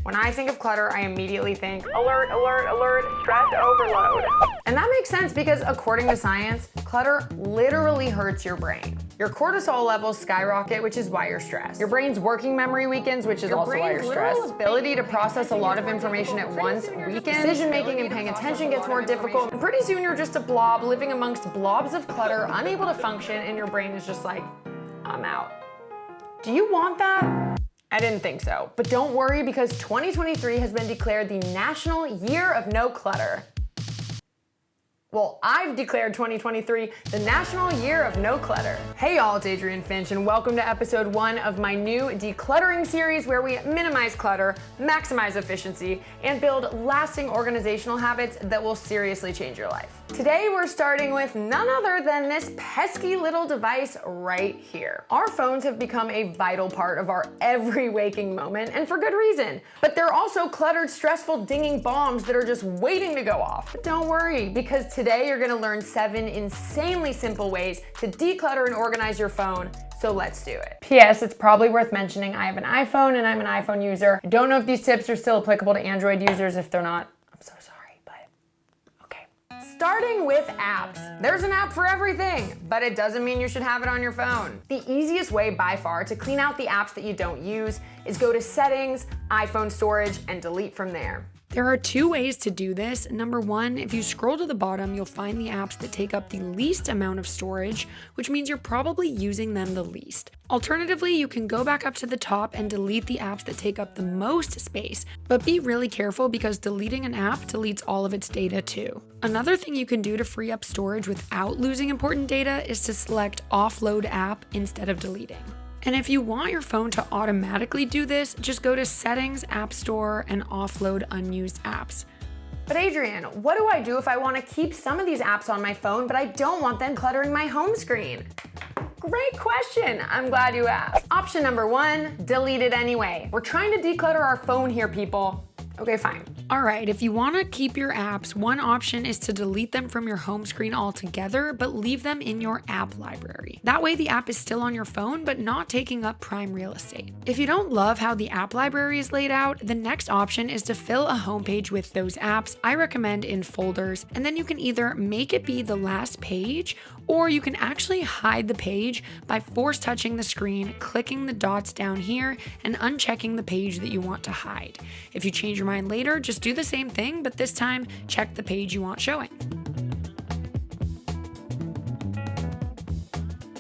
When I think of clutter, I immediately think alert, alert, alert, stress overload. And that makes sense because according to science, clutter literally hurts your brain. Your cortisol levels skyrocket, which is why you're stressed. Your brain's working memory weakens, which is also why you're stressed. Your ability to process a lot of information at once weakens. Decision-making and paying attention gets more difficult. And pretty soon you're just a blob living amongst blobs of clutter, unable to function, and your brain is just like, I'm out. Do you want that? I didn't think so, but don't worry because 2023 has been declared the National Year of No Clutter. Well, I've declared 2023 the National Year of No Clutter. Hey y'all, it's Adrienne Finch and welcome to episode 1 of my new decluttering series where we minimize clutter, maximize efficiency, and build lasting organizational habits that will seriously change your life. Today we're starting with none other than this pesky little device right here. Our phones have become a vital part of our every waking moment, and for good reason. But they're also cluttered, stressful, dinging bombs that are just waiting to go off. But don't worry, because today you're gonna learn 7 insanely simple ways to declutter and organize your phone. So let's do it. P.S. It's probably worth mentioning I have an iPhone and I'm an iPhone user. I don't know if these tips are still applicable to Android users. If they're not, I'm so sorry, but okay. Starting with apps. There's an app for everything, but it doesn't mean you should have it on your phone. The easiest way by far to clean out the apps that you don't use is go to Settings, iPhone Storage, and delete from there. There are 2 ways to do this. Number 1, if you scroll to the bottom, you'll find the apps that take up the least amount of storage, which means you're probably using them the least. Alternatively, you can go back up to the top and delete the apps that take up the most space, but be really careful because deleting an app deletes all of its data too. Another thing you can do to free up storage without losing important data is to select offload app instead of deleting. And if you want your phone to automatically do this, just go to Settings, App Store, and offload unused apps. But Adrienne, what do I do if I want to keep some of these apps on my phone, but I don't want them cluttering my home screen? Great question. I'm glad you asked. Option number 1, delete it anyway. We're trying to declutter our phone here, people. Okay, fine. All right, if you want to keep your apps, one option is to delete them from your home screen altogether, but leave them in your app library. That way the app is still on your phone, but not taking up prime real estate. If you don't love how the app library is laid out, the next option is to fill a homepage with those apps. I recommend in folders, and then you can either make it be the last page, or you can actually hide the page by force touching the screen, clicking the dots down here, and unchecking the page that you want to hide. If you change your mind later, just do the same thing, but this time check the page you want showing.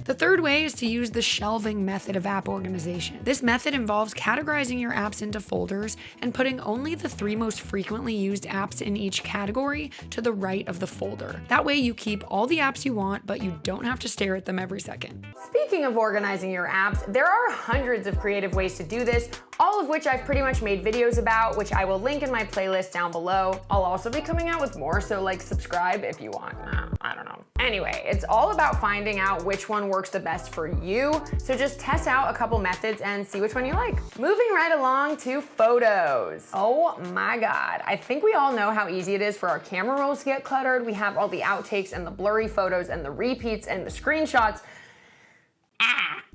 The third way is to use the shelving method of app organization. This method involves categorizing your apps into folders and putting only the 3 most frequently used apps in each category to the right of the folder. That way you keep all the apps you want, but you don't have to stare at them every second. Speaking of organizing your apps, there are hundreds of creative ways to do this, all of which I've pretty much made videos about, which I will link in my playlist down below. I'll also be coming out with more, so subscribe if you want. I don't know. Anyway, it's all about finding out which one works the best for you, so just test out a couple methods and see which one you like. Moving right along to photos. Oh my God. I think we all know how easy it is for our camera rolls to get cluttered. We have all the outtakes and the blurry photos and the repeats and the screenshots.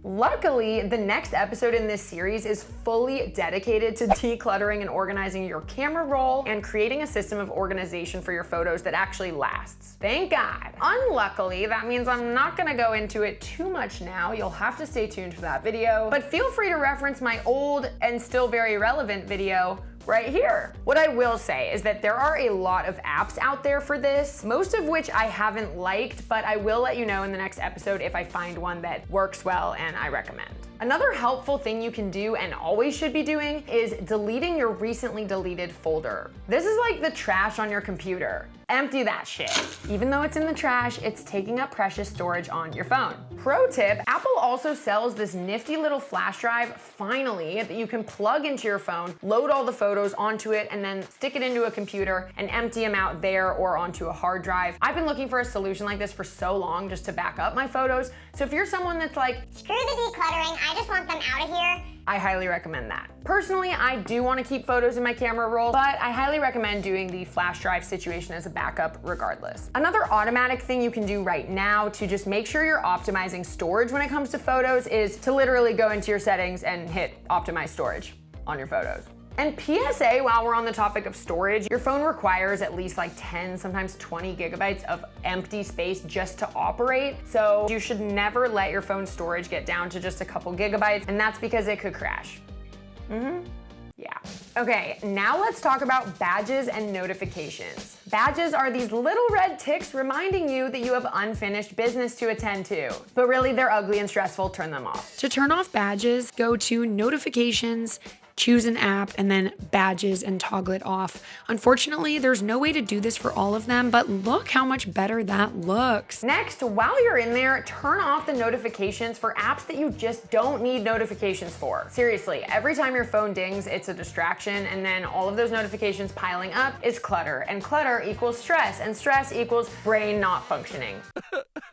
Luckily, the next episode in this series is fully dedicated to decluttering and organizing your camera roll and creating a system of organization for your photos that actually lasts. Thank God. Unluckily, that means I'm not gonna go into it too much now. You'll have to stay tuned for that video, but feel free to reference my old and still very relevant video right here. What I will say is that there are a lot of apps out there for this, most of which I haven't liked, but I will let you know in the next episode if I find one that works well and I recommend. Another helpful thing you can do and always should be doing is deleting your recently deleted folder. This is like the trash on your computer. Empty that shit. Even though it's in the trash, it's taking up precious storage on your phone. Pro tip, Apple also sells this nifty little flash drive, finally, that you can plug into your phone, load all the photos onto it, and then stick it into a computer and empty them out there or onto a hard drive. I've been looking for a solution like this for so long just to back up my photos. So if you're someone that's like, screw the decluttering, I just want them out of here, I highly recommend that. Personally, I do want to keep photos in my camera roll, but I highly recommend doing the flash drive situation as a backup regardless. Another automatic thing you can do right now to just make sure you're optimizing storage when it comes to photos is to literally go into your settings and hit optimize storage on your photos. And PSA, while we're on the topic of storage, your phone requires at least like 10, sometimes 20 gigabytes of empty space just to operate. So you should never let your phone's storage get down to just a couple gigabytes, and that's because it could crash. Yeah. Okay, now let's talk about badges and notifications. Badges are these little red ticks reminding you that you have unfinished business to attend to. But really, they're ugly and stressful. Turn them off. To turn off badges, go to Notifications, choose an app, and then Badges and toggle it off. Unfortunately, there's no way to do this for all of them, but look how much better that looks. Next, while you're in there, turn off the notifications for apps that you just don't need notifications for. Seriously, every time your phone dings, it's a distraction, and then all of those notifications piling up is clutter, and clutter equals stress, and stress equals brain not functioning.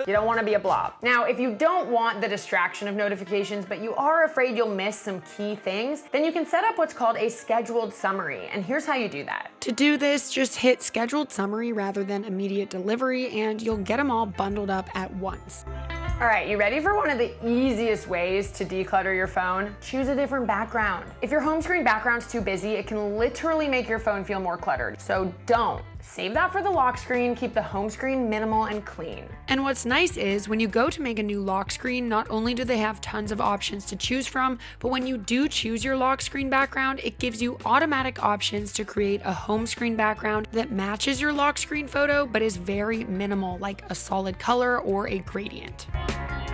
You don't want to be a blob. Now, if you don't want the distraction of notifications, but you are afraid you'll miss some key things, then you can set up what's called a scheduled summary, and here's how you do that. To do this, just hit Scheduled Summary rather than Immediate Delivery, and you'll get them all bundled up at once. All right, you ready for one of the easiest ways to declutter your phone? Choose a different background. If your home screen background's too busy, it can literally make your phone feel more cluttered. So don't. Save that for the lock screen, keep the home screen minimal and clean. And what's nice is when you go to make a new lock screen, not only do they have tons of options to choose from, but when you do choose your lock screen background, it gives you automatic options to create a home screen background that matches your lock screen photo, but is very minimal, like a solid color or a gradient.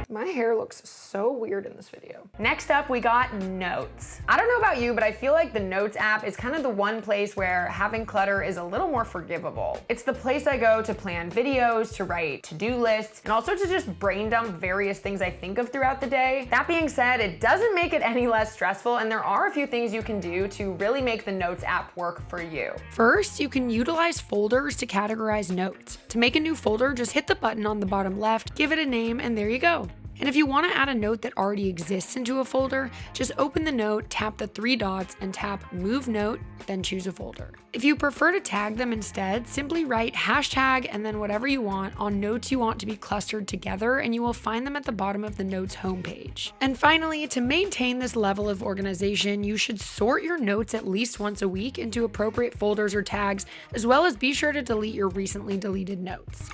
My hair looks so weird in this video. Next up, we got Notes. I don't know about you, but I feel like the Notes app is kind of the one place where having clutter is a little more forgivable. It's the place I go to plan videos, to write to-do lists, and also to just brain dump various things I think of throughout the day. That being said, it doesn't make it any less stressful, and there are a few things you can do to really make the Notes app work for you. First, you can utilize folders to categorize notes. To make a new folder, just hit the button on the bottom left, give it a name, and there you go. And if you want to add a note that already exists into a folder, just open the note, tap the three dots, and tap Move Note, then choose a folder. If you prefer to tag them instead, simply write hashtag and then whatever you want on notes you want to be clustered together, and you will find them at the bottom of the notes homepage. And finally, to maintain this level of organization, you should sort your notes at least once a week into appropriate folders or tags, as well as be sure to delete your recently deleted notes.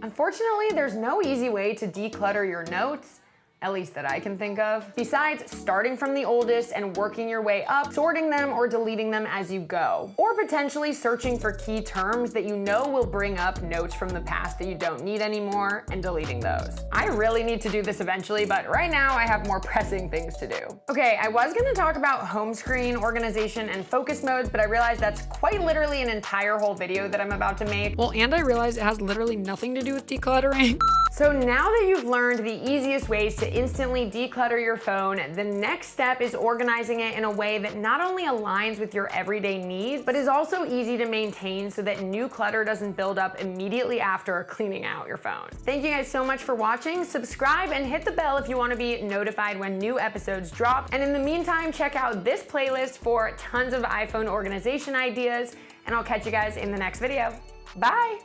Unfortunately, there's no easy way to declutter your notes, at least that I can think of, besides starting from the oldest and working your way up, sorting them or deleting them as you go, or potentially searching for key terms that you know will bring up notes from the past that you don't need anymore and deleting those. I really need to do this eventually, but right now I have more pressing things to do. Okay, I was gonna talk about home screen organization and focus modes, but I realized that's quite literally an entire whole video that I'm about to make. Well, and I realize it has literally nothing to do with decluttering. So now that you've learned the easiest ways to instantly declutter your phone, the next step is organizing it in a way that not only aligns with your everyday needs, but is also easy to maintain so that new clutter doesn't build up immediately after cleaning out your phone. Thank you guys so much for watching. Subscribe and hit the bell if you want to be notified when new episodes drop. And in the meantime, check out this playlist for tons of iPhone organization ideas, and I'll catch you guys in the next video. Bye!